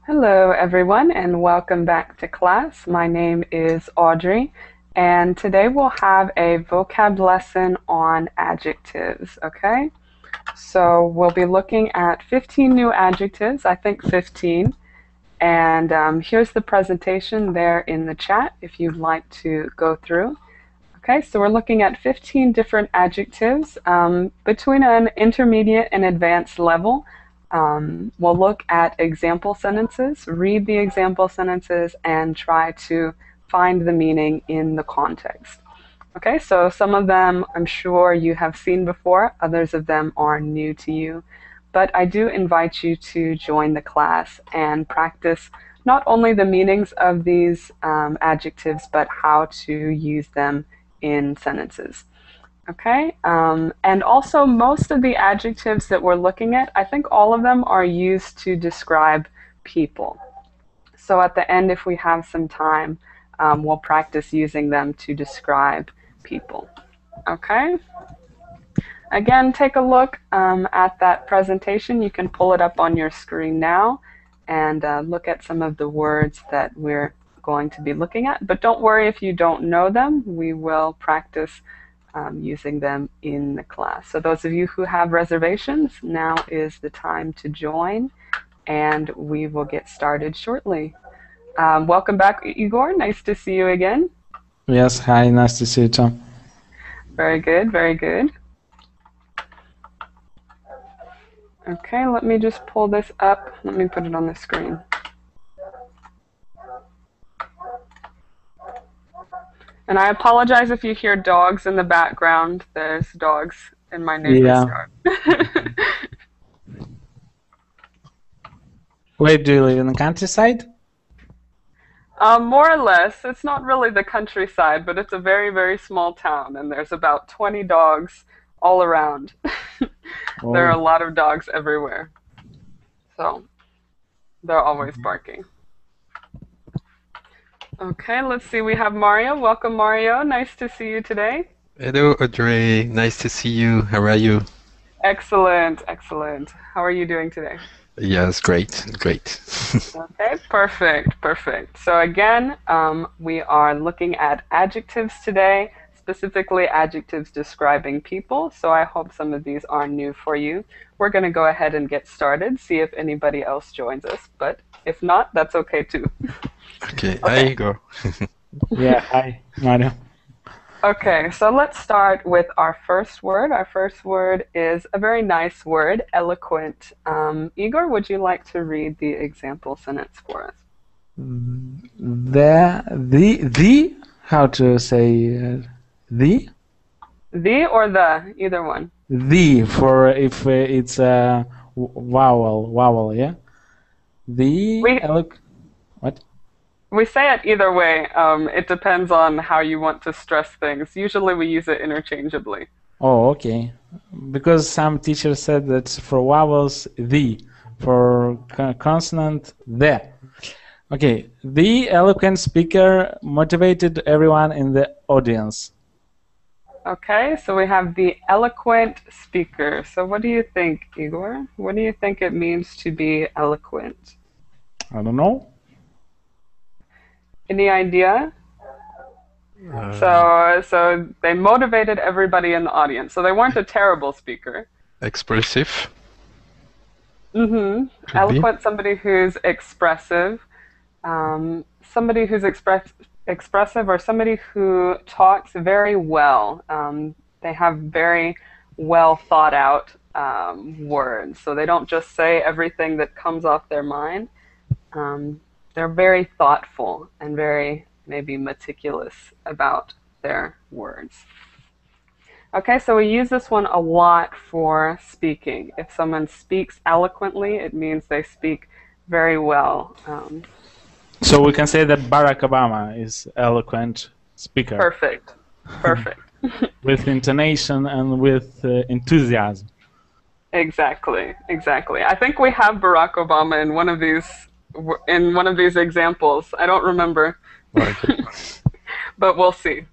Hello everyone and welcome back to class. My name is Audrey and today we'll have a vocab lesson on adjectives, okay? So we'll be looking at 15 new adjectives, I think 15, and here's the presentation there in the chat if you'd like to go through. Okay, so we're looking at 15 different adjectives between an intermediate and advanced level. We'll look at example sentences, read the example sentences, and try to find the meaning in the context. Okay, so some of them I'm sure you have seen before, others of them are new to you, but I do invite you to join the class and practice not only the meanings of these adjectives, but how to use them in sentences. Okay, and also most of the adjectives that we're looking at, I think all of them are used to describe people. So at the end, if we have some time, we'll practice using them to describe people. Okay? Again, take a look at that presentation. You can pull it up on your screen now and look at some of the words that we're going to be looking at. But don't worry if you don't know them. We will practice using them in the class. So those of you who have reservations, now is the time to join, and we will get started shortly. Welcome back, Igor. Nice to see you again. Yes, hi, nice to see you too. Very good, very good. Okay, let me just pull this up. Let me put it on the screen. And I apologize if you hear dogs in the background. There's dogs in my neighbor's yard. Where do you live, in the countryside? More or less. It's not really the countryside, but it's a very, very small town, and there's about 20 dogs all around. Oh. There are a lot of dogs everywhere. So they're always barking. Okay, let's see. We have Mario. Welcome, Mario. Nice to see you today. Hello, Audrey. Nice to see you. How are you? Excellent, excellent. How are you doing today? Yes, great, great. Okay, perfect, perfect. So again, we are looking at adjectives today, specifically adjectives describing people. So I hope some of these are new for you. We're going to go ahead and get started, see if anybody else joins us. But if not, that's okay too. Okay, hi Igor. Yeah, hi, Mario. Okay, so let's start with our first word. Our first word is a very nice word, eloquent. Igor, would you like to read the example sentence for us? How to say the? The or the, either one. The, for if it's a vowel, yeah? What? We say it either way. It depends on how you want to stress things. Usually we use it interchangeably. Oh, okay. Because some teachers said that for vowels, the. For consonant, the. Okay. The eloquent speaker motivated everyone in the audience. Okay, so we have the eloquent speaker. So what do you think, Igor? What do you think it means to be eloquent? I don't know. Any idea? So they motivated everybody in the audience. So they weren't a terrible speaker. Expressive. Mm-hmm. Eloquent, somebody who's expressive. Somebody who's expressive or somebody who talks very well. They have very well thought out words. So they don't just say everything that comes off their mind. They're very thoughtful and very maybe meticulous about their words. Okay, so we use this one a lot for speaking. If someone speaks eloquently, it means they speak very well. So we can say that Barack Obama is eloquent speaker. Perfect, perfect. With intonation and with enthusiasm. Exactly, exactly. I think we have Barack Obama in one of these examples. I don't remember. but we'll see.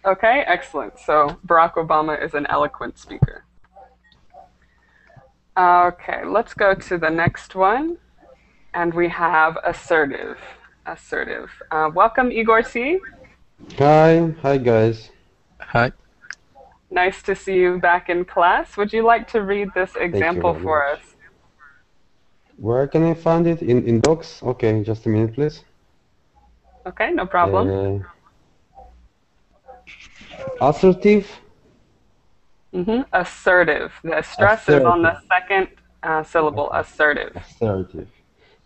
Okay, excellent. So Barack Obama is an eloquent speaker. Okay, let's go to the next one. And we have assertive. Assertive. Welcome, Igor C. Hi guys. Hi. Nice to see you back in class. Would you like to read this Thank you example very for much. us? Where can I find it? In docs? Okay, just a minute, please. Okay, no problem. Assertive. Assertive. The stress is on the second syllable, assertive. Assertive.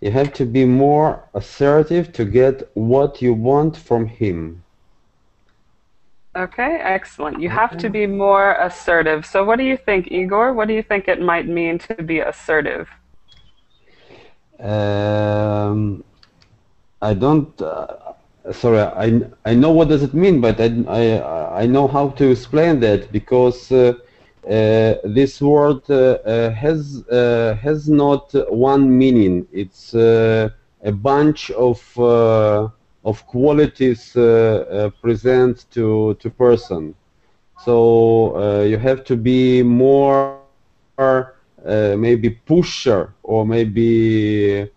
You have to be more assertive to get what you want from him. Okay, excellent. You have to be more assertive. So what do you think, Igor? What do you think it might mean to be assertive? I don't. Sorry, I know what does it mean, but I know how to explain that because this word has not one meaning. It's a bunch of qualities present to person. So you have to be more maybe pusher or maybe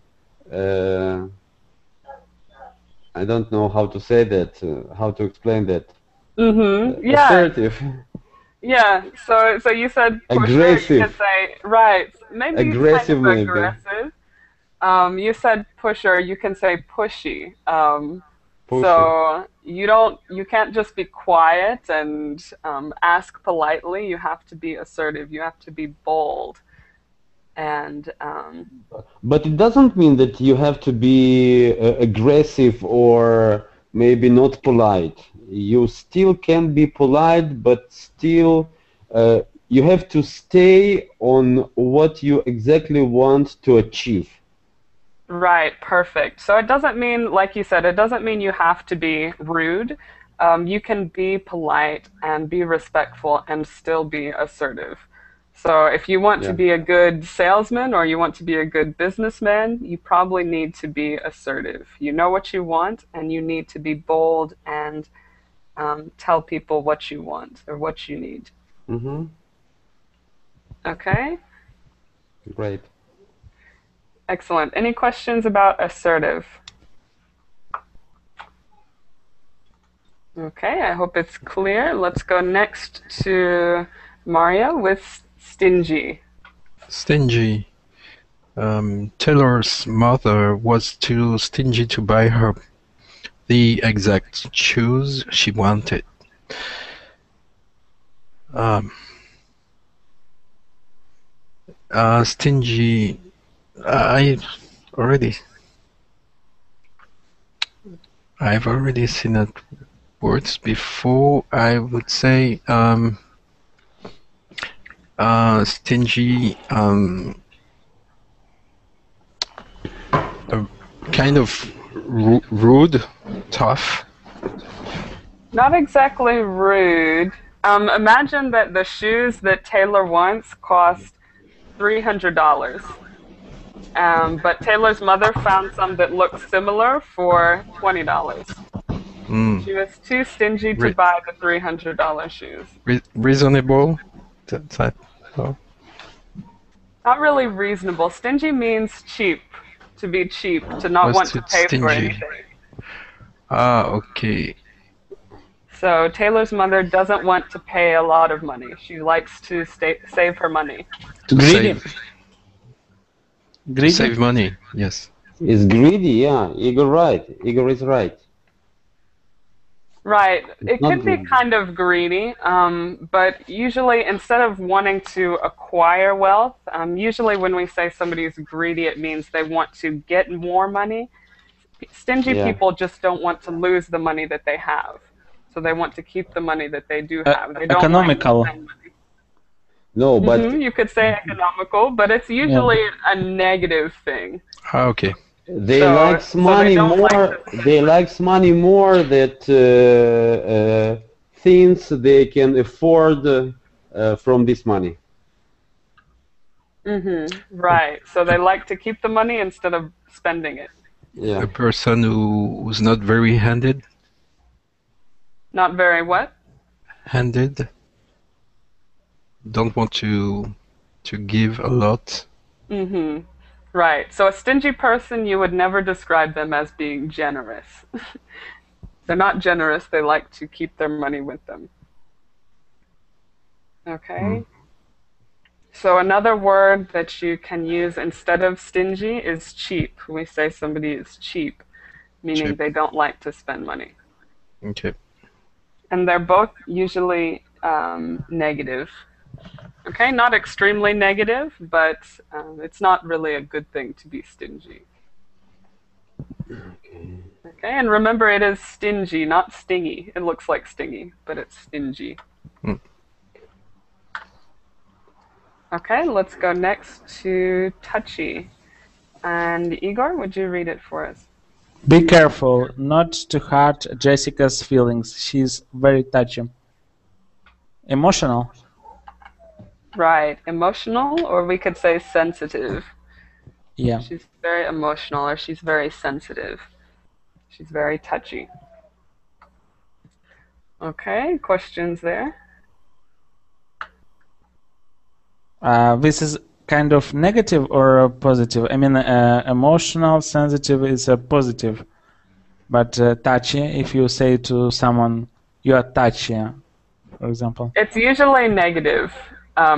I don't know how to say that, how to explain that. Yeah. Assertive. Yeah. So you said pusher. Aggressive. You could say right. Maybe Aggressive, kind of maybe. aggressive. You said pusher. You can say pushy. Pushy. So you can't just be quiet and ask politely. You have to be assertive. You have to be bold. And but it doesn't mean that you have to be aggressive or maybe not polite. You still can be polite, but still you have to stay on what you exactly want to achieve. Right, perfect. So it doesn't mean, like you said, it doesn't mean you have to be rude. You can be polite and be respectful and still be assertive. So if you want to be a good salesman or you want to be a good businessman, you probably need to be assertive. You know what you want, and you need to be bold and tell people what you want or what you need. Mm-hmm. Okay? Great. Excellent. Any questions about assertive? Okay, I hope it's clear. Let's go next to Mario with stingy. Stingy. Taylor's mother was too stingy to buy her the exact shoes she wanted. Stingy. I've already seen that words before. I would say stingy, kind of rude, tough. Not exactly rude. Imagine that the shoes that Taylor wants cost $300. But Taylor's mother found some that looked similar for $20. She was too stingy to buy the $300 shoes. Reasonable? Type. Oh. Not really reasonable. Stingy means cheap, to be cheap, to not want to pay for anything. Okay. So Taylor's mother doesn't want to pay a lot of money. She likes to save her money. Greedy. To save money, yes. It's greedy, yeah. Igor is right. Right. It could be kind of greedy, but usually instead of wanting to acquire wealth, usually when we say somebody's greedy, it means they want to get more money. Stingy people just don't want to lose the money that they have. So they want to keep the money that they do have. They don't economical. like to spend money. No, but you could say economical, but it's usually a negative thing. Okay. They like money more. They like money more that things they can afford from this money. Right. So they like to keep the money instead of spending it. Yeah. A person who's not very handed. Not very what? Handed. Don't want to give a lot. Mm-hmm. Right. So a stingy person, you would never describe them as being generous. They're not generous. They like to keep their money with them. Okay. So another word that you can use instead of stingy is cheap. We say somebody is cheap, meaning Cheap. they don't like to spend money. Okay. And they're both usually negative. Okay, not extremely negative, but it's not really a good thing to be stingy. Okay, and remember it is stingy, not stingy. It looks like stingy, but it's stingy. Mm. Okay, let's go next to touchy. And Igor, would you read it for us? Be careful not to hurt Jessica's feelings. She's very touchy. Emotional. Right, emotional, or we could say sensitive. Yeah. She's very emotional, or she's very sensitive. She's very touchy. Okay, questions there? This is kind of negative or positive? I mean, emotional, sensitive is a positive, but touchy, if you say to someone, you are touchy, for example. It's usually negative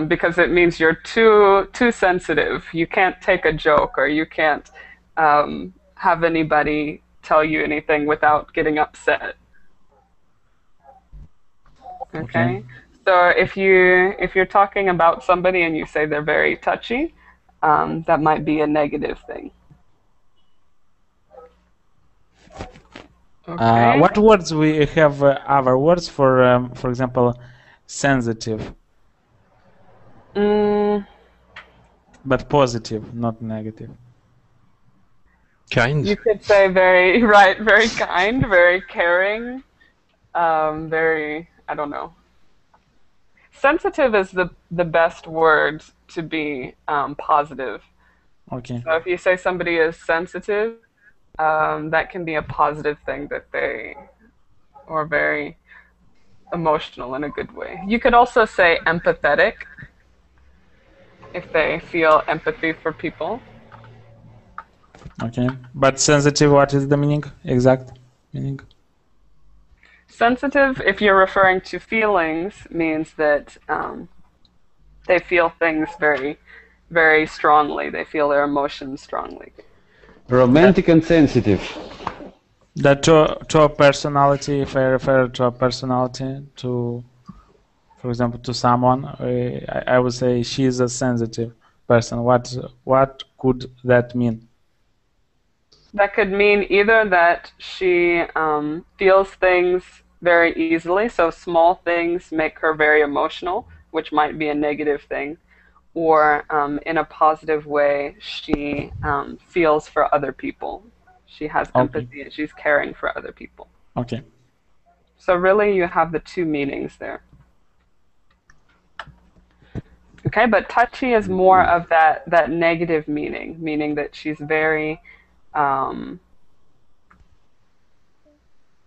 because it means you're too sensitive. You can't take a joke, or you can't have anybody tell you anything without getting upset. Okay. So if you're talking about somebody and you say they're very touchy, that might be a negative thing. Okay. What words we have other words for example, sensitive, but positive, not negative. Kind. You could say very right, very kind, very caring, very, I don't know. Sensitive is the best word to be positive. Okay. So if you say somebody is sensitive, that can be a positive thing that they are very emotional in a good way. You could also say empathetic if they feel empathy for people. Okay. But sensitive, what is the meaning? Exact meaning? Sensitive, if you're referring to feelings, means that they feel things very, very strongly. They feel their emotions strongly. Romantic and sensitive. That to a personality, if I refer to a personality, to, for example, to someone, I would say she is a sensitive person. What could that mean? That could mean either that she feels things very easily, so small things make her very emotional, which might be a negative thing, or in a positive way, she feels for other people. She has empathy and she's caring for other people. Okay. So really you have the two meanings there. Okay, but touchy is more of that negative meaning that she's very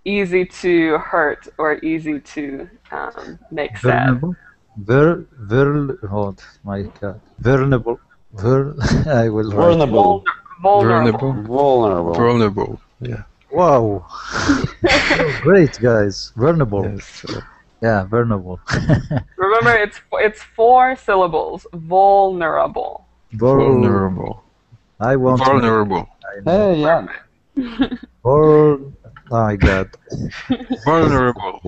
easy to hurt or easy to make sad. Vulnerable. My God. Vulnerable. I will write. Vulnerable. Yeah. Wow. Great, guys. Vulnerable. Yes. Yeah, vulnerable. Remember, it's 4 syllables. Vulnerable. Vulnerable. I want vulnerable. Hey, yeah. Oh my God. Vulnerable.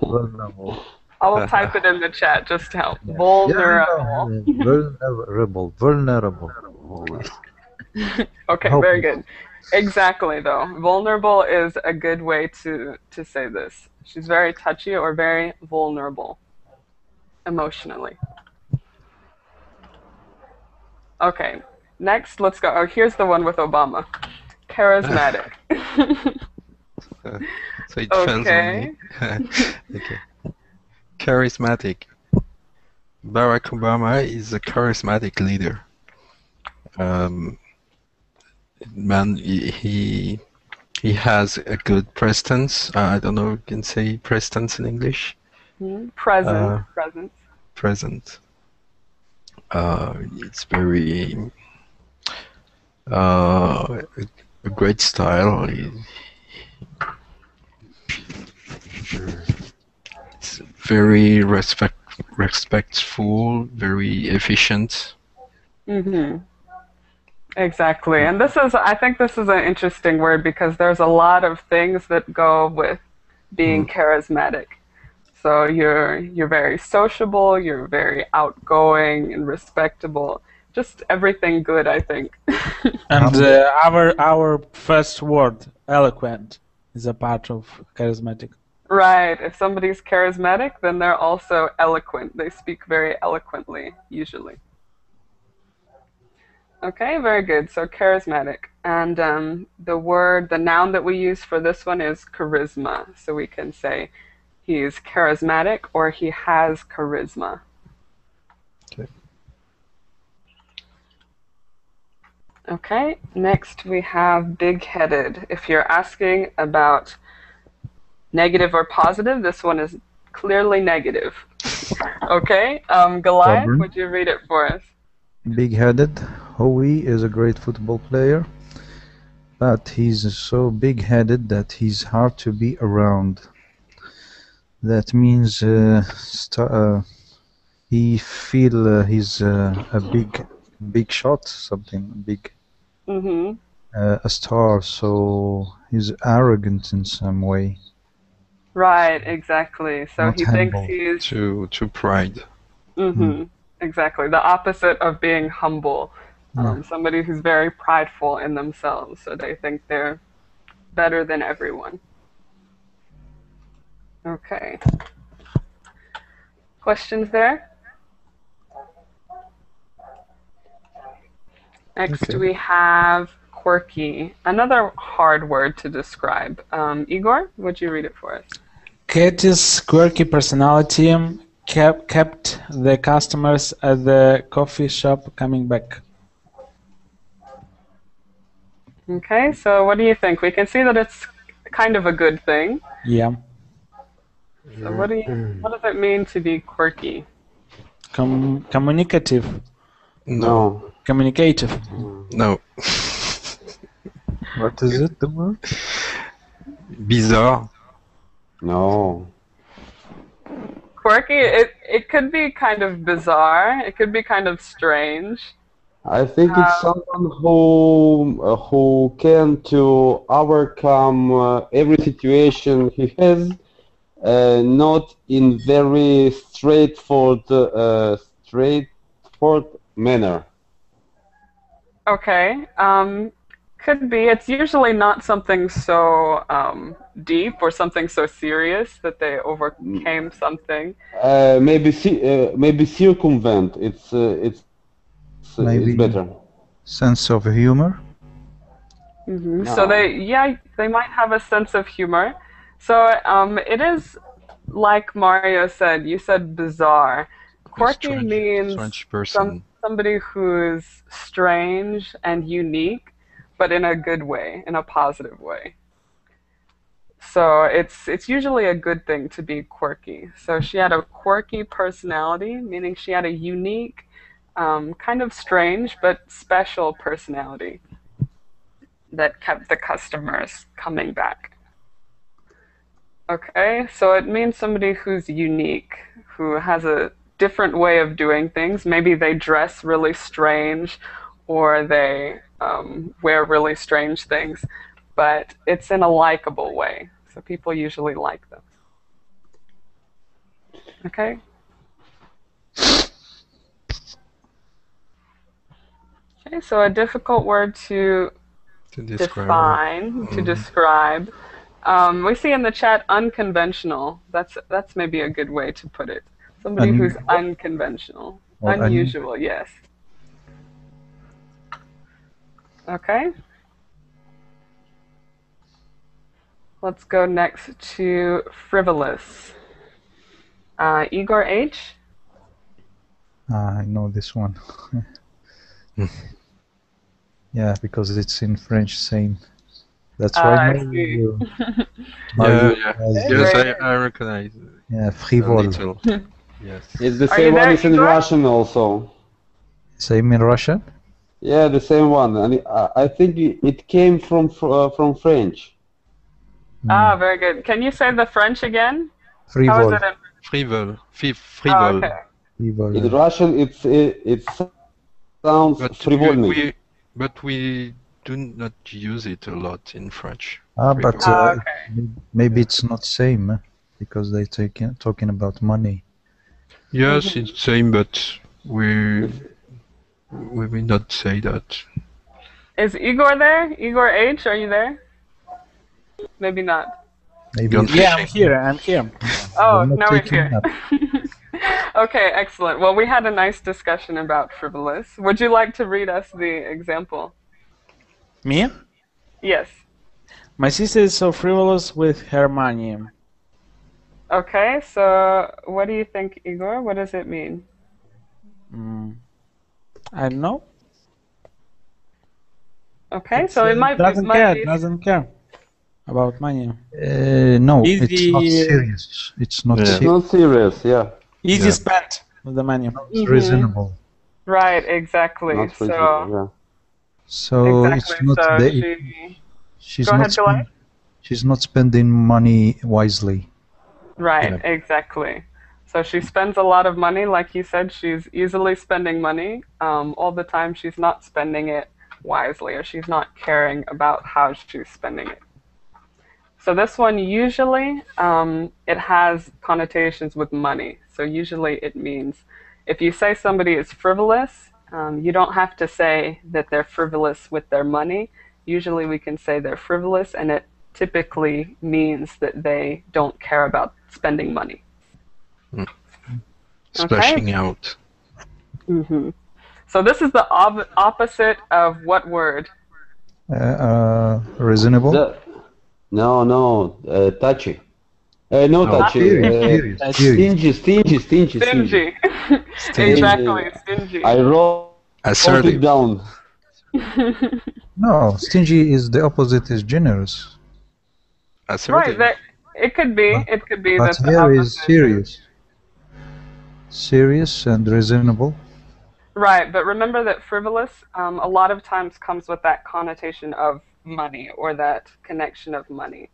Vulnerable. I will type it in the chat just to help. Yeah. Vulnerable. Yeah, vulnerable. Okay, very good. Exactly, though. Vulnerable is a good way to say this. She's very touchy or very vulnerable emotionally. Okay, next, let's go. Oh, here's the one with Obama. Charismatic. So it depends on me. Okay. Charismatic. Barack Obama is a charismatic leader. Man, he He has a good presence. I don't know if you can say presence in English. Present. Uh, Presence. Present. It's very a great style. It's very respectful, very efficient. Exactly. And I think this is an interesting word because there's a lot of things that go with being charismatic. So you're very sociable, you're very outgoing and respectable. Just everything good, I think. And our first word, eloquent, is a part of charismatic. Right. If somebody's charismatic, then they're also eloquent. They speak very eloquently, usually. Okay, very good. So charismatic. And the noun that we use for this one is charisma. So we can say he's charismatic or he has charisma. Okay. Okay, next we have big-headed. If you're asking about negative or positive, this one is clearly negative. Okay, Goliath, Stubborn. would you read it for us? Big-headed. Howie is a great football player, but he's so big-headed that he's hard to be around. That means he's a big shot, something big, a star. So he's arrogant in some way, Right, exactly. So not he thinks humble. he's To pride. exactly the opposite of being humble. Yeah. Somebody who's very prideful in themselves, so they think they're better than everyone. Okay. Questions there? Next Okay. we have quirky, another hard word to describe. Igor, would you read it for us? Katie's quirky personality kept the customers at the coffee shop coming back. Okay, so what do you think? We can see that it's kind of a good thing. Yeah. So what does it mean to be quirky? Communicative. No. Communicative. No. What is it, the word? Bizarre. No. Quirky, it could be kind of bizarre. It could be kind of strange. I think it's someone who can to overcome every situation he has, not in very straightforward manner. Okay. Could be. It's usually not something so deep or something so serious that they overcame something. Maybe circumvent. It's Maybe better. sense of humor. So they might have a sense of humor. So it is like Mario said. You said bizarre. Quirky means strange person. somebody who's strange and unique, but in a good way, in a positive way. So it's usually a good thing to be quirky. So she had a quirky personality, meaning she had a unique, kind of strange but special personality that kept the customers coming back. Okay, so it means somebody who's unique, who has a different way of doing things. Maybe they dress really strange or they wear really strange things, but it's in a likable way. So people usually like them. Okay? Okay, so a difficult word to define, to describe. We see in the chat unconventional. That's maybe a good way to put it. Somebody who's unconventional. Or Unusual, yes. Okay. Let's go next to frivolous. Igor H. I know this one. Yeah, because it's in French saying. That's why I Mario, see. Mario Yeah. has, Yes, Great. I recognize yeah, a frivol. little. Yes. It's the Are you same one there, as in Igor? Russian also. Same in Russian? Yeah, the same one. And I think it came from French. Ah, very good. Can you say the French again? How is Frivol. it in? Frivol. Oh, Frivol. okay. Frivol. In Russian, it sounds But frivolny. we do not use it a lot in French. But Frivol. Ah, okay. maybe it's not same because they talking about money. Yes, it's same, but we will not say that. Is Igor there? Igor H, are you there? Maybe not. Maybe Gone it's Yeah, I'm fishing. here. I'm here. Oh, not now he's taking here. up. Okay, excellent. Well, we had a nice discussion about frivolous. Would you like to read us the example? Me? Yes. My sister is so frivolous with her money. Okay, so what do you think, Igor? What does it mean? I don't know. Okay, so it might be Doesn't care about money. No, Easy, it's not serious. It's not Yeah. It's serious. not serious, yeah. Easy Yeah. spent with the money. It's reasonable. right, exactly. Not So reasonable, yeah. So it's exactly. not So the, she's Go not ahead, Goliath. she's not spending money wisely. Right, Yeah. exactly. So she spends a lot of money, like you said. She's easily spending money all the time. She's not spending it wisely, or she's not caring about how she's spending it. So this one usually it has connotations with money. So usually it means if you say somebody is frivolous, you don't have to say that they're frivolous with their money. Usually we can say they're frivolous, and it typically means that they don't care about spending money. Splashing out. So this is the opposite of what word? Reasonable. Touchy. No touchy. Serious. Stingy. Stingy. Exactly, stingy. I wrote it Assertive. down. No, stingy is the opposite is generous. Right, Assertive. that it could be. It could be But that the here is opposite serious. Serious and reasonable. Right, but remember that frivolous a lot of times comes with that connotation of money or that connection of money.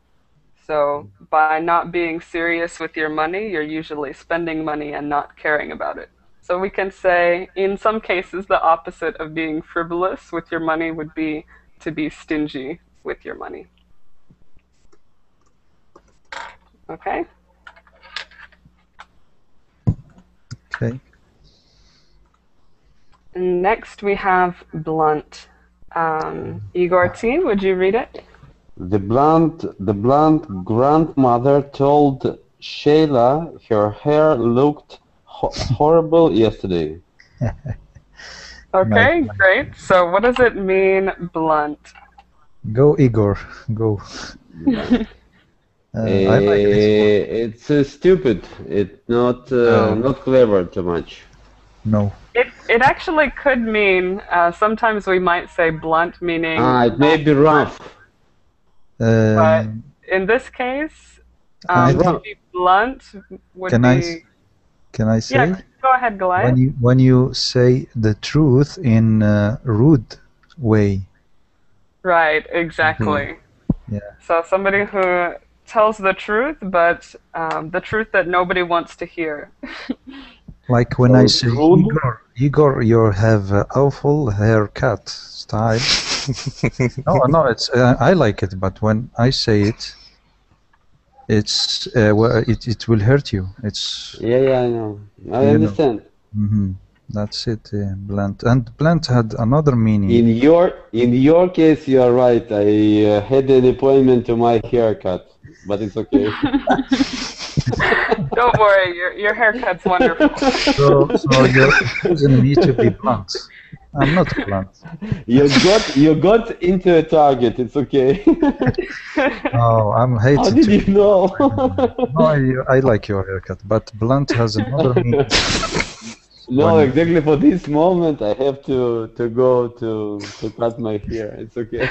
So by not being serious with your money, you're usually spending money and not caring about it. So we can say, in some cases, the opposite of being frivolous with your money would be to be stingy with your money. Okay? Okay. Next we have blunt. Igor T, would you read it? The blunt grandmother told Shayla her hair looked horrible yesterday. Okay, Nice. great. So what does it mean, blunt? Go, Igor. Go. I like this It's stupid. It's not not clever too much. one. No. It actually could mean, sometimes we might say blunt, meaning, It may be rough. but in this case, to be blunt would Can be... Can I say? Yeah, go ahead, Goliath. When you say the truth in a rude way. Right, exactly. Yeah. So somebody who tells the truth, but the truth that nobody wants to hear. Like when I say, rude? Igor, you have awful haircut style. No, it's I like it, but when I say it, it's well, it will hurt you. It's Yeah, I know. I You know. understand. That's it. Blunt, and blunt had another meaning. In your case, you are right. I had an appointment to my haircut, but it's okay. Don't worry, your haircut's wonderful. So you're accusing me to be blunt. I'm not blunt. You got into a target. It's okay. No, I'm hating. How did you know? No, I like your haircut, but blunt has another meaning. No, When exactly for this moment, I have to go to cut my hair. It's okay.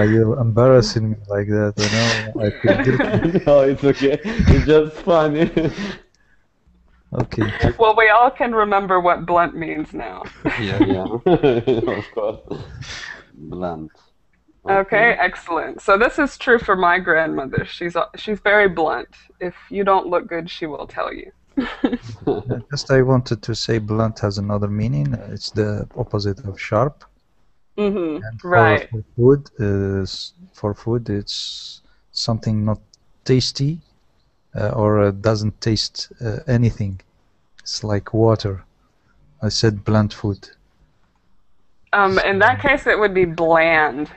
you're embarrassing me like that, you know, I feel guilty. No, it's okay. It's just funny. Okay. Well, we all can remember what blunt means now. Yeah. Yeah, of course. Blunt. Okay, excellent. So this is true for my grandmother. She's very blunt. If you don't look good, she will tell you. Just I wanted to say blunt has another meaning. It's the opposite of sharp. And Right. for food, it's something not tasty or doesn't taste anything. It's like water. I said blunt food. In that case, it would be bland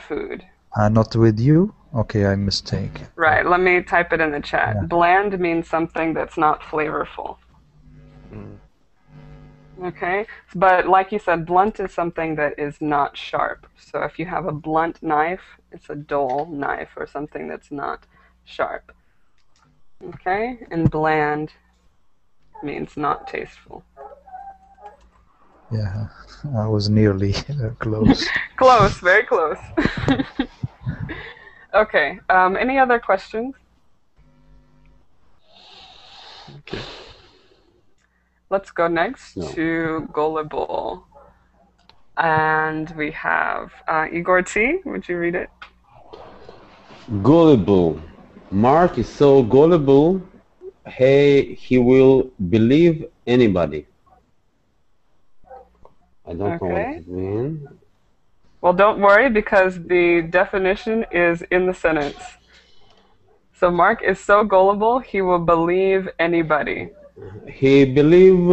food. Not with you? Okay, I mistake. Right. Let me type it in the chat. Yeah. Bland means something that's not flavorful. Okay, but like you said, blunt is something that is not sharp. So if you have a blunt knife, it's a dull knife or something that's not sharp. Okay, and bland means not tasteful. Yeah, I was nearly close. Close, very close. Okay, any other questions? Okay. Let's go next No. to gullible. And we have Igor T. Would you read it? Gullible. Mark is so gullible, he will believe anybody. I don't know what Okay. it means. Well, don't worry because the definition is in the sentence. So Mark is so gullible, he will believe anybody. He believes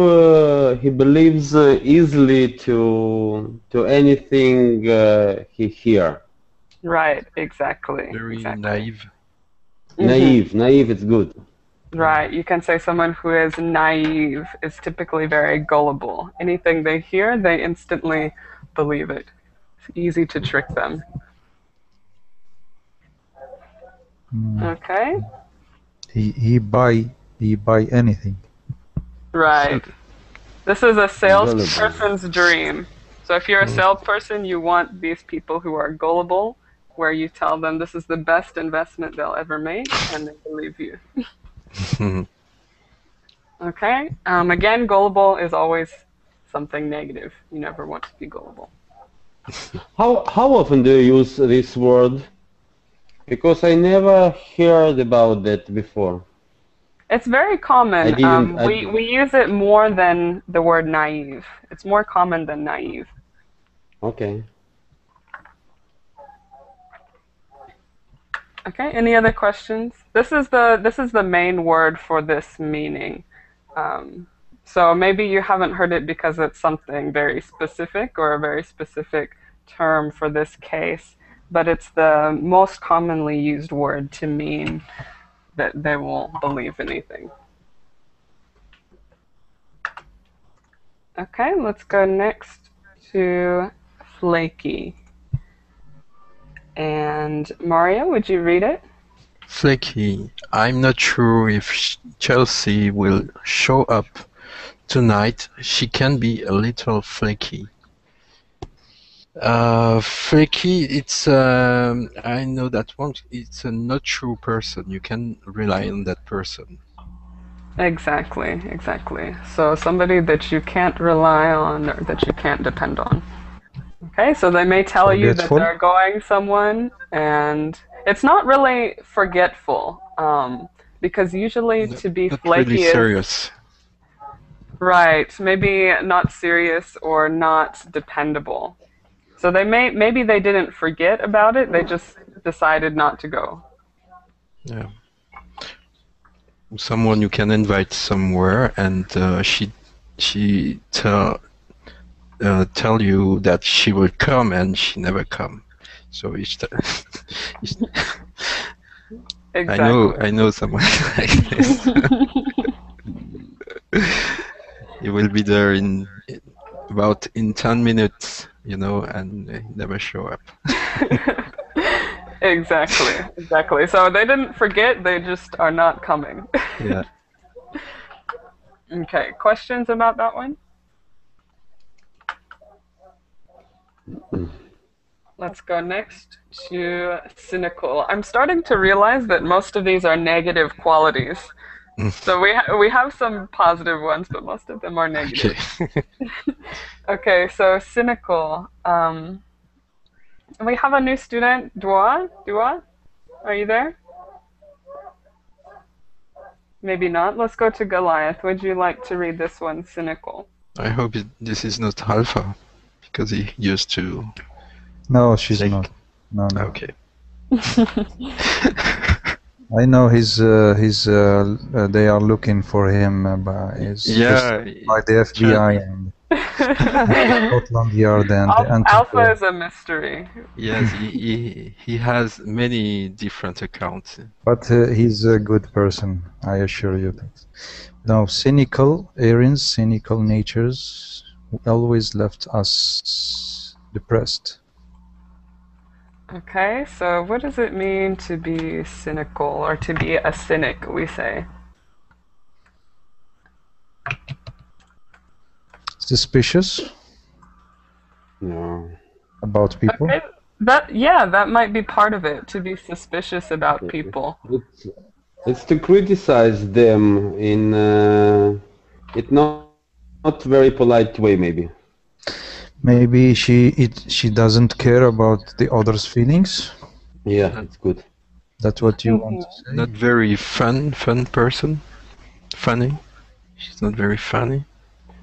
easily to anything he hear. Right, exactly. Very exactly. naive. Naive, it's good. Right, you can say someone who is naive is typically very gullible. Anything they hear, they instantly believe it. It's easy to trick them. Okay? He buy anything. Right. This is a salesperson's dream. So if you're a salesperson, you want these people who are gullible, where you tell them this is the best investment they'll ever make, and they believe you. Okay? Again, gullible is always something negative. You never want to be gullible. How often do you use this word? Because I never heard about that before. It's very common. We use it more than the word naive. It's more common than naive. Okay. Okay. Any other questions? This is the main word for this meaning. So maybe you haven't heard it because it's something very specific or a very specific term for this case, but it's the most commonly used word to mean that they will believe anything. Okay, let's go next to flaky. And Mario, would you read it? Flaky. I'm not sure if Chelsea will show up tonight. She can be a little flaky. Flaky, it's I know that one. It's a not true person. You can rely on that person. Exactly. So somebody that you can't rely on or that you can't depend on. Okay, so they may tell you that Forgetful? they're going someone, and it's not really forgetful, because usually to be Not flaky really is serious. right, maybe not serious or not dependable. So maybe they didn't forget about it, they just decided not to go. Yeah. Someone you can invite somewhere, and she tell you that she will come, and she never come. So Exactly. I know someone like this. He will be there in 10 minutes, and he never show up. Exactly. So they didn't forget, they just are not coming. Yeah. Okay, questions about that one? Let's go next to cynical. I'm starting to realize that most of these are negative qualities. So we have some positive ones, but most of them are negative. Okay. Okay, so cynical. We have a new student, Dua. Dua, are you there? Maybe not. Let's go to Goliath. Would you like to read this one, cynical? I hope this is not Alpha, because he used to. No, she's think. not. No, no. Okay. I know they are looking for him by the FBI and Scotland Yard and the Alpha is a mystery. Yes, he has many different accounts. But he's a good person, I assure you that. Now, Aaron's cynical natures always left us depressed. Okay, so what does it mean to be cynical or to be a cynic, we say? Suspicious? No. About people? Okay, that might be part of it, to be suspicious about people. It's to criticize them in not very polite way, maybe. Maybe she doesn't care about the other's feelings. Yeah, that's good. That's what you want to say. Not very fun person. Funny. She's not very funny.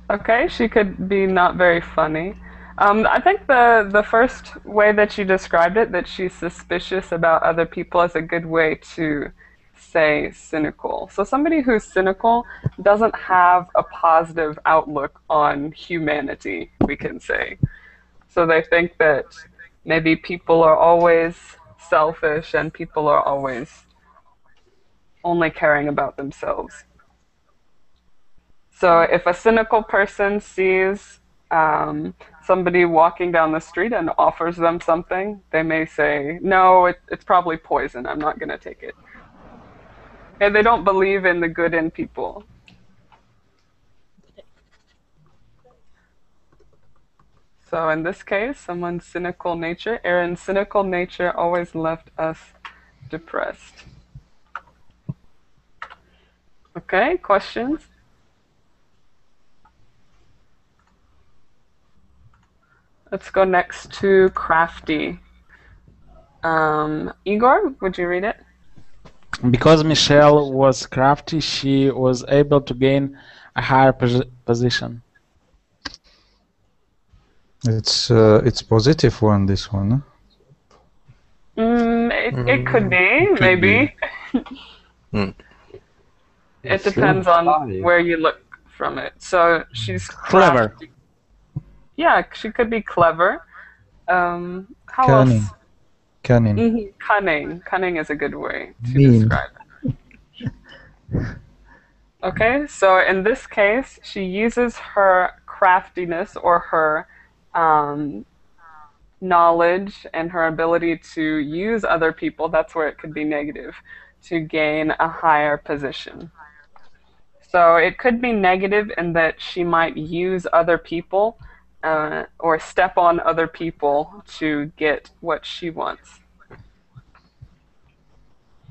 Okay, she could be not very funny. I think the first way that you described it, that she's suspicious about other people, is a good way to say cynical. So somebody who's cynical doesn't have a positive outlook on humanity, we can say. So they think that maybe people are always selfish and people are always only caring about themselves. So if a cynical person sees somebody walking down the street and offers them something, they may say, no, it's probably poison, I'm not going to take it. And they don't believe in the good in people. So in this case, someone's cynical nature, Aaron's cynical nature always left us depressed. Okay, questions? Let's go next to crafty. Igor, would you read it? Because Michelle was crafty, she was able to gain a higher position. It's positive one, this one. Huh? It could be, maybe. It depends on where you look from it. So she's Clever. crafty. Yeah, she could be clever. How Cunning. else? Cunning. Mm-hmm. Cunning. Cunning is a good way to Mean. describe it. Okay, so in this case, she uses her craftiness or her knowledge and her ability to use other people, that's where it could be negative, to gain a higher position. So it could be negative in that she might use other people or step on other people to get what she wants.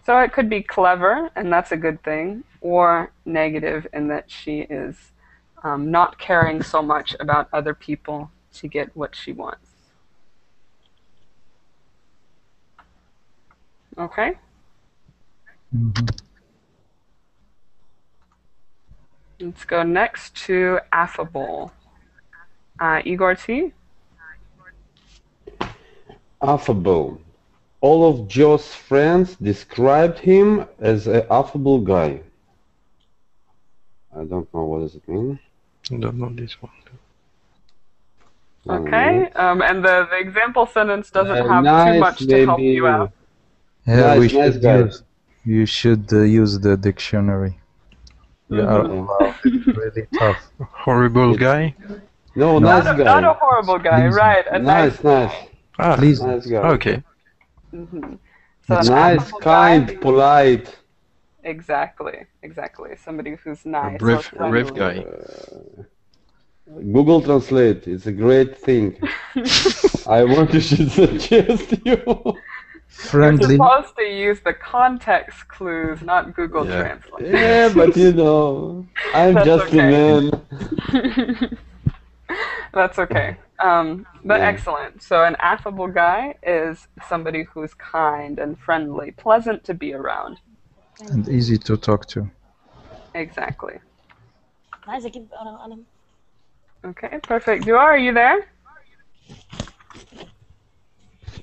So it could be clever, and that's a good thing, or negative in that she is not caring so much about other people to get what she wants. Okay? Mm-hmm. Let's go next to affable. Igor T? Affable. All of Joe's friends described him as an affable guy. I don't know what does it mean. I don't know this one. Okay, and the example sentence doesn't have nice, too much to help you out. Yeah, Nice, you should use the dictionary. You are allowed. It's really tough. Horrible guy? No, nice guy. Not a horrible guy, Please. right? A Nice. Ah, Please. Nice guy. okay. Mm-hmm. So Nice, affable kind, guy, polite. Exactly. Exactly. Somebody who's A nice or brave friendly. guy. Google Translate. It's a great thing. I want to suggest you. You're Friendly. supposed to use the context clues, not Google Yeah. Translate. Yeah, but you know, I'm That's just a okay. man. That's okay. But Yeah. excellent. So an affable guy is somebody who's kind and friendly, pleasant to be around. And easy to talk to. Exactly. عايز اجيب قلم. Okay, perfect. Dua, are you there?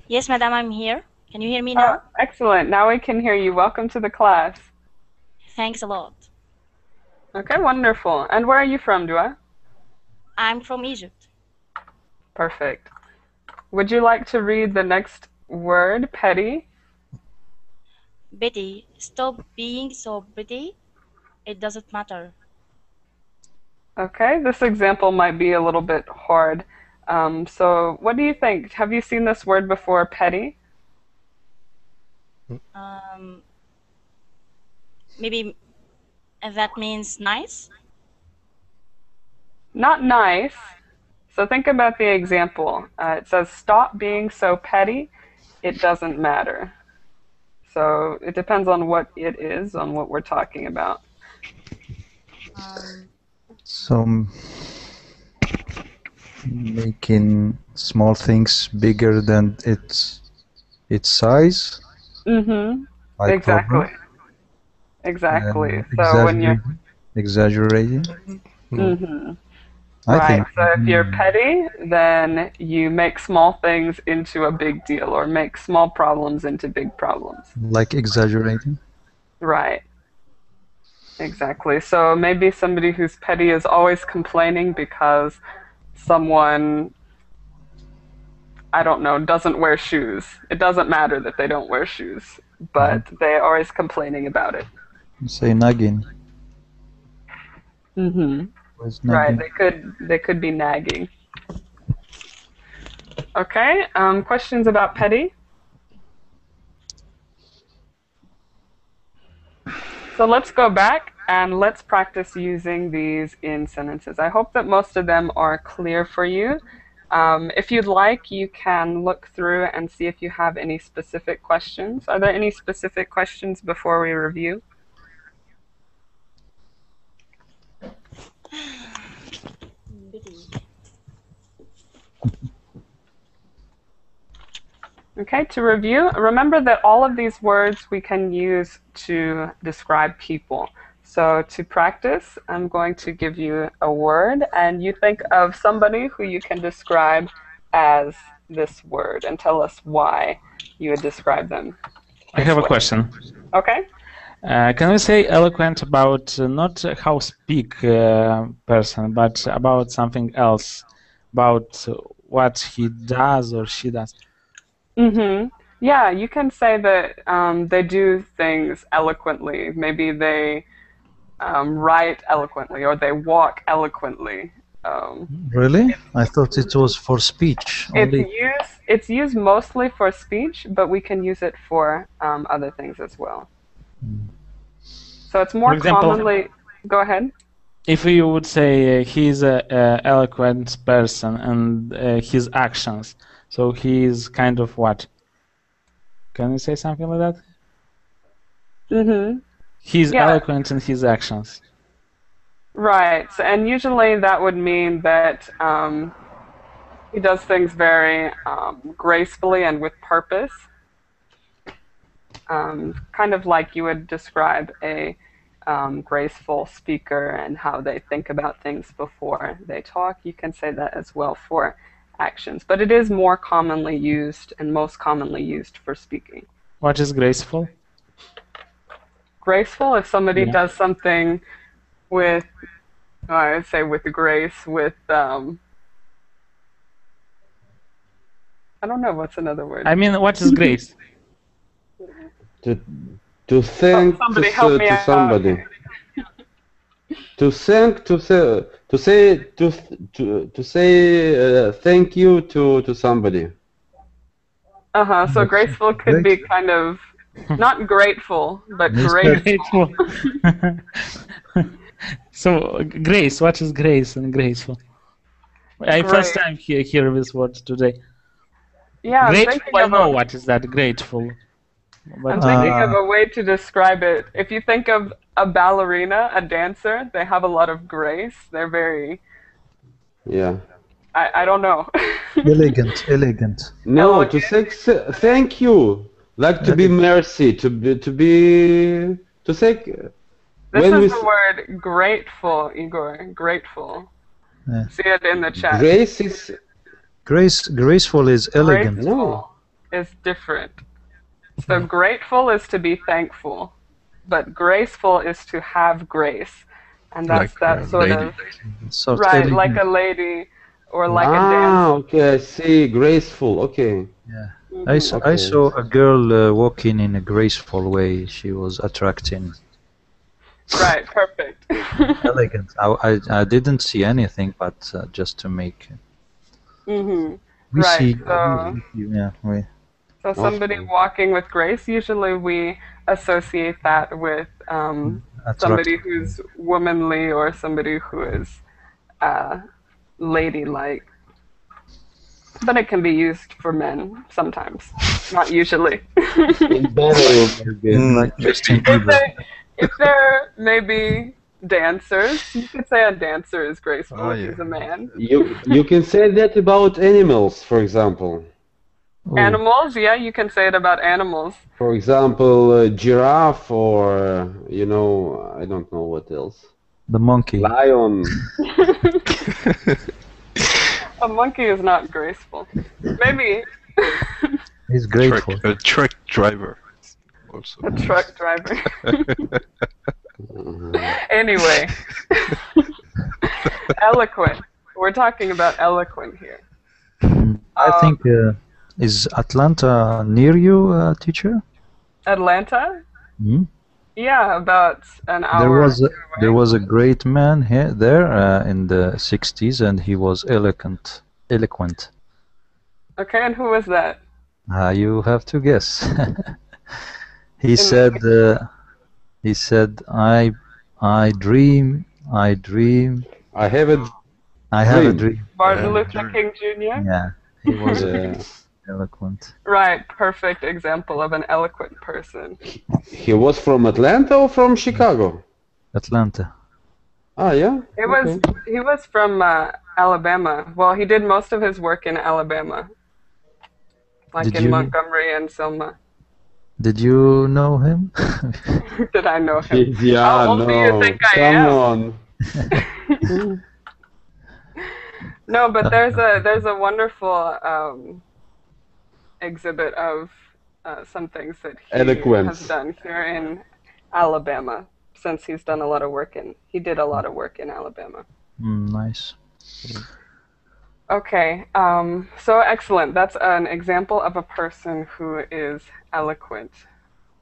Yes, madam, I'm here. Can you hear me now? Excellent. Now we can hear you. Welcome to the class. Thanks a lot. Okay, wonderful. And where are you from, Dua? I'm from Egypt. Perfect. Would you like to read the next word, petty? Betty, stop being so pretty. It doesn't matter. Okay, this example might be a little bit hard. So what do you think? Have you seen this word before, petty? Maybe that means nice. Not nice. So think about the example. It says, stop being so petty. It doesn't matter. So it depends on what it is, on what we're talking about. So making small things bigger than its size. Mm-hmm. Like Exactly. problem. Exactly. So when you're exaggerating. mm-hmm. I Right. think. So if you're petty, then you make small things into a big deal, or make small problems into big problems. Like exaggerating. Right. Exactly. So maybe somebody who's petty is always complaining because someone, I don't know, doesn't wear shoes. It doesn't matter that they don't wear shoes, but they're always complaining about it. Say nagging. Mm-hmm. Right. They could be nagging. Okay. Questions about petty? So let's go back and let's practice using these in sentences. I hope that most of them are clear for you. If you'd like, you can look through and see if you have any specific questions. Are there any specific questions before we review? Okay, to review, remember that all of these words we can use to describe people. So to practice, I'm going to give you a word, and you think of somebody who you can describe as this word, and tell us why you would describe them. I have a question. Okay. Can we say eloquent about not how speak person, but about something else, about what he does or she does? Mm-hmm. Yeah, you can say that they do things eloquently. Maybe they write eloquently, or they walk eloquently. Really? I thought it was for speech only. It's used mostly for speech, but we can use it for other things as well. So it's more commonly. Go ahead. If you would say he's an eloquent person and his actions, so he's kind of what? Can you say something like that? Mm-hmm. He's eloquent in his actions. Right, and usually that would mean that he does things very gracefully and with purpose. Kind of like you would describe a graceful speaker and how they think about things before they talk. You can say that as well for actions, but it is more commonly used and most commonly used for speaking. What is graceful? Graceful, if somebody does something with, I would say with grace, with, I don't know, what's another word? I mean, what is grace? To thank somebody to, help me to out. somebody. To thank to say thank you to somebody. So graceful could be kind of Not grateful, but Mr. graceful. Grateful. So, grace. What is grace and graceful? I first Grace. time hear this word today. Yeah, I'm Grateful, thinking I of know a, what is that, grateful. I'm But thinking of a way to describe it. If you think of a ballerina, a dancer, they have a lot of grace. They're very, Yeah. I don't know. Elegant, elegant. No, to Elegant. say thank you, like to be mercy, to say This when is we the word grateful, Igor. Grateful. Yeah. See it in the chat. grace is Graceful is elegant. Graceful no. is different. So grateful is to be thankful, but graceful is to have grace. And that's Like that a sort lady. of, Sort right, like elegant. a lady or like a Ah, dancer. okay, I see. Graceful. Okay. Yeah. Mhm. I Okay. saw a girl walking in a graceful way. She was attracting, Right, perfect. elegant. I didn't see anything, but just to make. Mhm. We Right. see. So Yeah. so somebody Okay. walking with grace, usually we associate that with somebody Attractive. who's womanly or somebody who is ladylike. But it can be used for men sometimes, not usually. In general, maybe. Like Justin if Bieber. they're maybe dancers, you could say a dancer is graceful Oh, if yeah. he's a man. You can say that about animals, for example. Oh, Animals, yeah, you can say it about animals. For example, giraffe or I don't know what else. the monkey. Lion. A monkey is not graceful. Maybe He's grateful. A truck driver. Also. a truck driver. Anyway, eloquent. We're talking about eloquent here. I think is Atlanta near you, teacher? Atlanta? Hmm? Yeah, about an hour. There was a great man here there in the 60s, and he was eloquent. Okay, and who was that? You have to guess. He In said the I dream, I have a I have a dream. dream. Martin Luther King Jr.? Yeah, he was Yeah. eloquent. Right, perfect example of an eloquent person. He was from Atlanta or from Chicago? Atlanta. Ah, yeah. He was from Alabama. Well, he did most of his work in Alabama, like Did in you- Montgomery and Selma. Did you know him? Did I know him? Yeah, How old no. do you think I Come am? on. No, but there's a wonderful exhibit of some things that he Eloquence. has done here in Alabama, since he did a lot of work in Alabama. Nice. Okay, so excellent. That's an example of a person who is eloquent.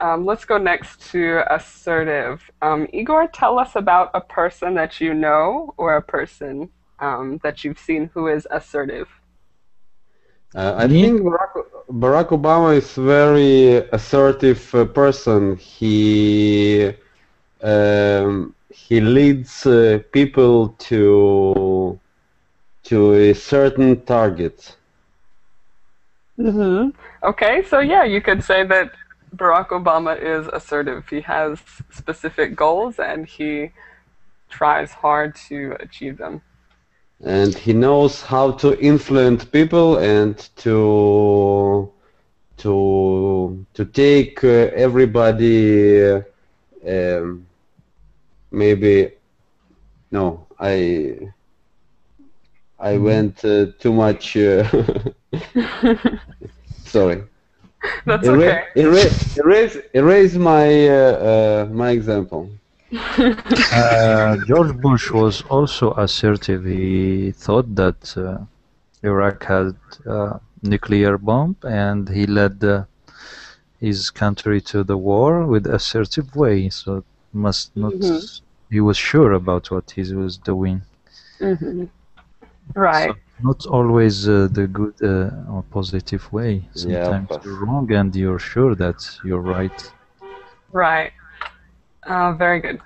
Let's go next to assertive. Igor, tell us about a person that you know or a person that you've seen who is assertive. I Me? think Barack Obama is very assertive person. He leads people to a certain target. Mm-hmm. Okay, so yeah, you could say that Barack Obama is assertive. He has specific goals and he tries hard to achieve them. And he knows how to influence people and to take everybody. Maybe no, I went too much. Sorry. That's okay. Erase my example. George Bush was also assertive. He thought that Iraq had a nuclear bomb, and he led his country to the war with assertive way. So must not. Mhm. He was sure about what he was doing. Mm-hmm. Right. not always the good or positive way. Sometimes Yeah. you're wrong and you're sure that you're right. Right. Very good.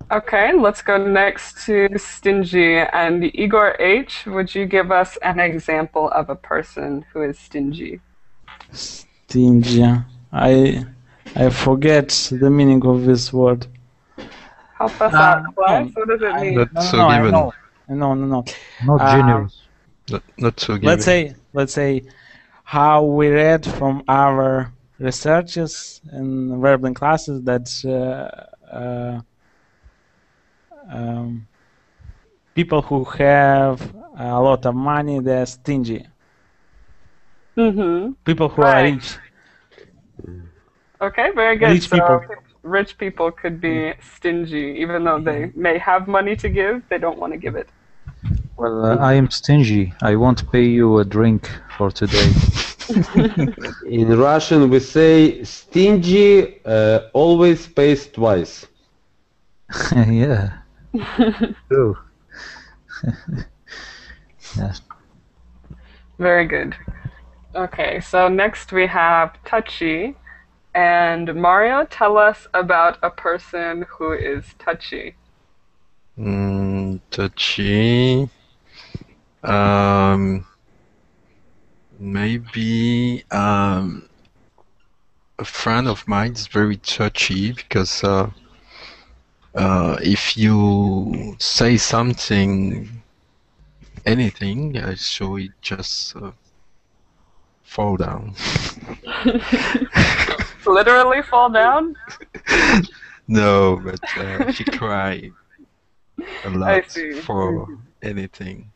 Okay, let's go next to stingy. And Igor H., would you give us an example of a person who is stingy? Stingy. I forget the meaning of this word. Help us out, class. No, What does it mean? Not no, so no, I given. know. No. Not generous. Not so given. Let's say how we read from our researches in verbal classes that people who have a lot of money, they're stingy. Mm-hmm. People who are rich. Okay, very good. Rich people. Rich people could be stingy, even though they may have money to give, they don't want to give it. Well, I am stingy. I won't pay you a drink for today. In Russian, we say stingy always pays twice. Yeah. True. Yeah. Very good. Okay, so next we have touchy. And Mario, tell us about a person who is touchy. Touchy. Maybe a friend of mine is very touchy because if you say something, anything, so it just fall down. Literally fall down? No, but she cried a lot see. for anything.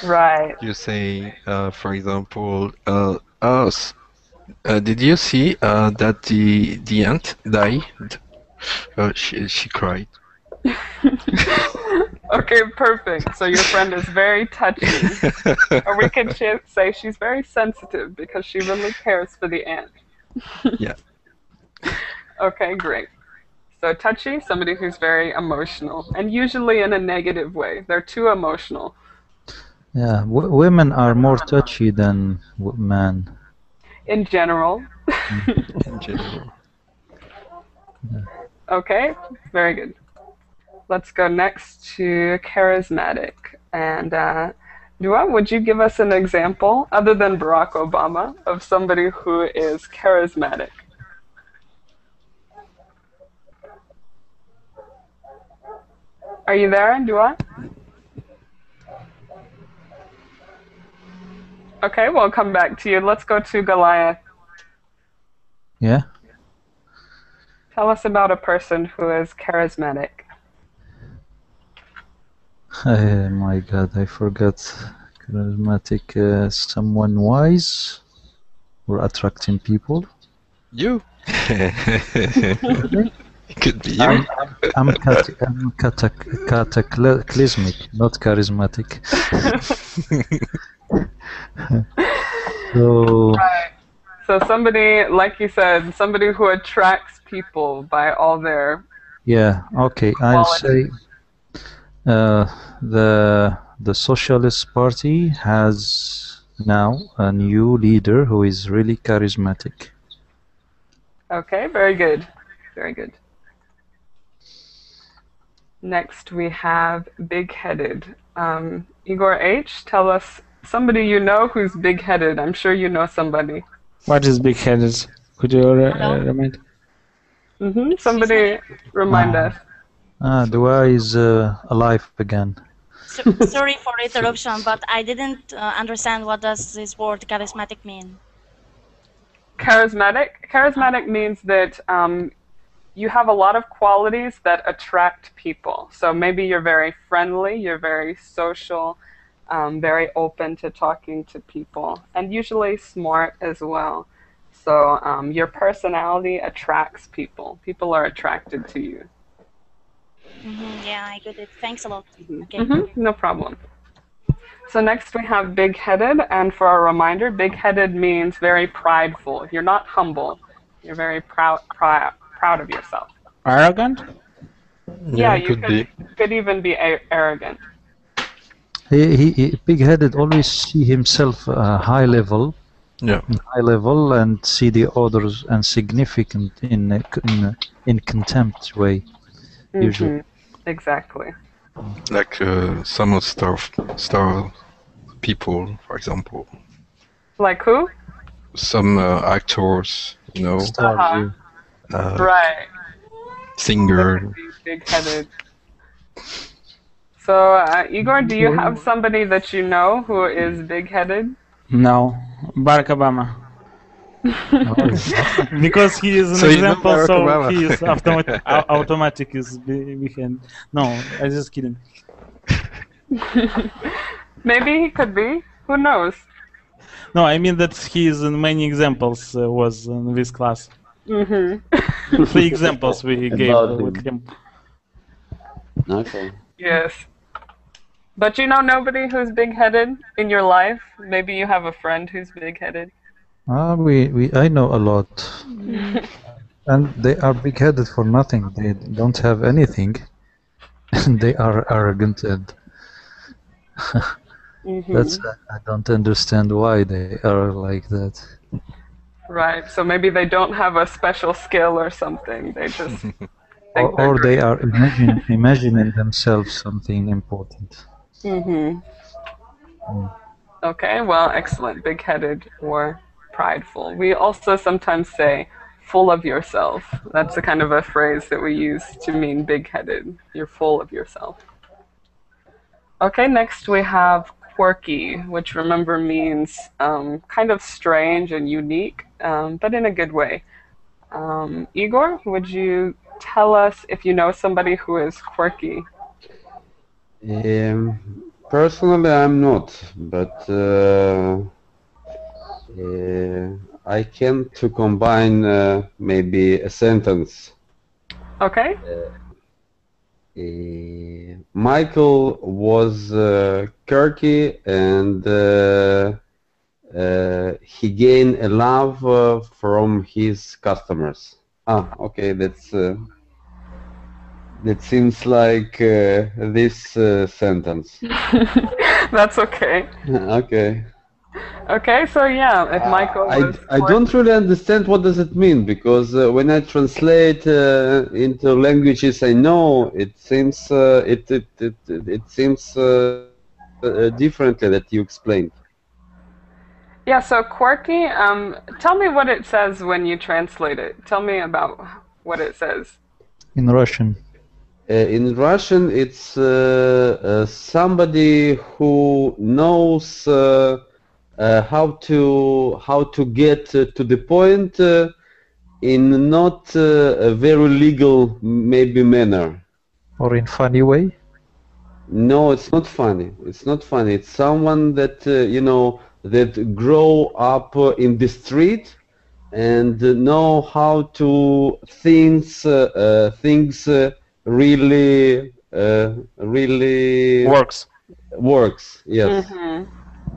Right. You say, for example, did you see that the ant died? She cried. Okay, perfect. So your friend is very touchy. Or we could say she's very sensitive because she really cares for the ant. Yeah. Okay, great. So touchy, somebody who's very emotional, and usually in a negative way. They're too emotional. Yeah, women are more touchy than men. In general. In general. Okay, very good. Let's go next to charismatic. And Dua, would you give us an example, other than Barack Obama, of somebody who is charismatic? Are you there, Dua? Okay, we'll come back to you. Let's go to Goliath. Yeah? Tell us about a person who is charismatic. My God, I forgot. Charismatic, someone wise or attracting people. You? It could be you. I'm cataclysmic, not charismatic. So, Right. So somebody, like you said, somebody who attracts people by all their yeah, okay, I'll say the Socialist Party has now a new leader who is really charismatic. Okay, very good. Very good. Next we have big-headed. Igor H., tell us somebody you know who's big-headed. I'm sure you know somebody. What is big-headed? Could you remind? Somebody remind us. Dua is alive again. Sorry for interruption, but I didn't understand what does this word charismatic mean. Charismatic means that you have a lot of qualities that attract people. So maybe you're very friendly, you're very social, very open to talking to people, and usually smart as well. So your personality attracts people. People are attracted to you. Yeah, I get it. Thanks a lot. Okay. No problem. So next we have big-headed, and for a reminder, big-headed means very prideful. You're not humble. You're very proud of yourself. Arrogant? Yeah, you could even be arrogant. He big-headed always see himself high level, Yeah. and see the others insignificant in contempt way, usually. Exactly. Like some of star people, for example. Like who? Some actors, you know, Stars, Uh-huh. uh, Right. singer. Big-headed. So, Igor, do you have somebody that you know who is big-headed? No, Barack Obama. Because he is an So you know example, Barack so Obama. he is automatic is behind. No, I'm just kidding. Maybe he could be. Who knows? No, I mean that he is in many examples was in this class. Mm-hmm. 3 examples we gave About with him. Okay. Yes. But you know nobody who's big-headed in your life? Maybe you have a friend who's big-headed. I know a lot, and they are big-headed for nothing. They don't have anything, and they are arrogant, and that's I don't understand why they are like that. Right. So maybe they don't have a special skill or something. They just think Or they are imagining themselves something important. Okay, well, excellent. Big-headed or prideful. We also sometimes say full of yourself. That's a kind of a phrase that we use to mean big-headed. You're full of yourself. Okay, next we have quirky, which remember means kind of strange and unique, but in a good way. Igor, would you tell us if you know somebody who is quirky? Personally, I'm not, but I can to combine maybe a sentence. Okay. Michael was quirky, and he gained a love from his customers. Okay, that seems like this sentence. That's okay. Okay. Okay, so yeah, if Michael was I don't really understand what does it mean, because when I translate into languages I know, it seems it seems differently that you explained. Yeah, so quirky, tell me what it says when you translate it. Tell me about what it says. In Russian. In Russian, it's somebody who knows how to get to the point in not a very legal maybe manner. Or in funny way? No, it's not funny. It's not funny. It's someone that you know, that grow up in the street and know how to things really works. Yes.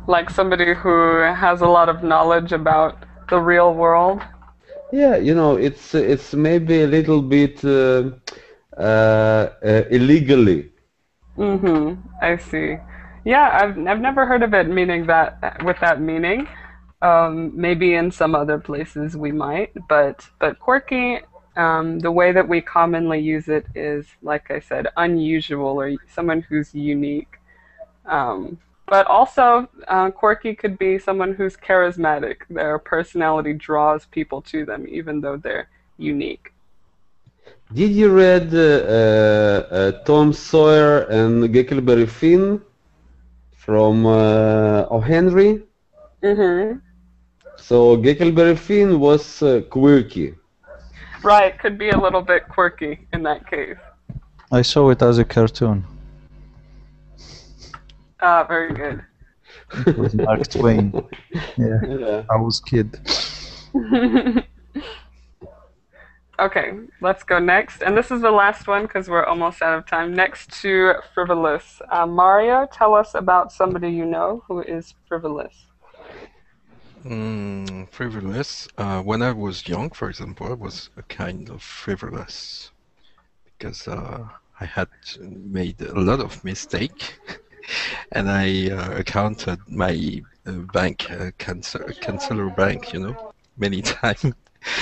Like somebody who has a lot of knowledge about the real world. Yeah, you know, it's maybe a little bit illegally. I see. Yeah, I've never heard of it meaning that with that meaning. Maybe in some other places we might, but quirky, the way that we commonly use it is, like I said, unusual or someone who's unique. But also, quirky could be someone who's charismatic. Their personality draws people to them, even though they're unique. Did you read Tom Sawyer and Huckleberry Finn from O. Henry? So Huckleberry Finn was quirky. Right, could be a little bit quirky in that case. I saw it as a cartoon. Ah, very good. It was Mark Twain. Yeah, I was kid. Okay, let's go next. And this is the last one because we're almost out of time. Next to frivolous. Mario, tell us about somebody you know who is frivolous. Frivolous. When I was young, for example, I was a kind of frivolous because I had made a lot of mistake. and I accounted my bank, canceller bank, many times.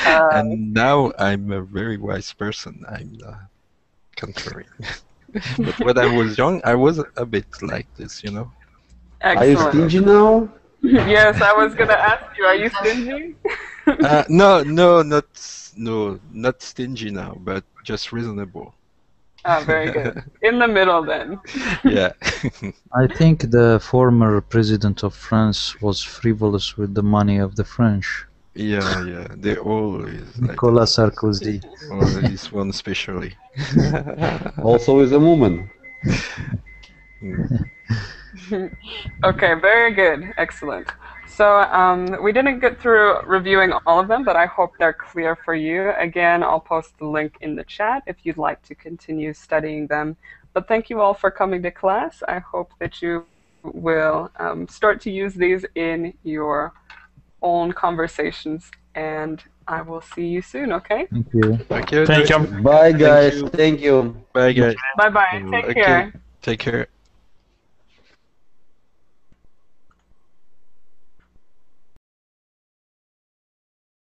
And now I'm a very wise person. I'm the contrary. But when I was young, I was a bit like this. Are you Excellent. stingy now? Yes, I was gonna ask you, are you stingy? Not stingy now, but just reasonable. Ah, very good. In the middle then. Yeah. I think the former president of France was frivolous with the money of the French. Yeah. They always like Nicolas Sarkozy. or this one especially. Also is a woman. Okay, very good. Excellent. So we didn't get through reviewing all of them, but I hope they're clear for you. Again, I'll post the link in the chat if you'd like to continue studying them. But thank you all for coming to class. I hope that you will start to use these in your own conversations, and I will see you soon, okay? Thank you. Okay. Thank you. Bye, guys. you. Thank you. Bye, guys. Bye-bye. Take Okay. care. Take care.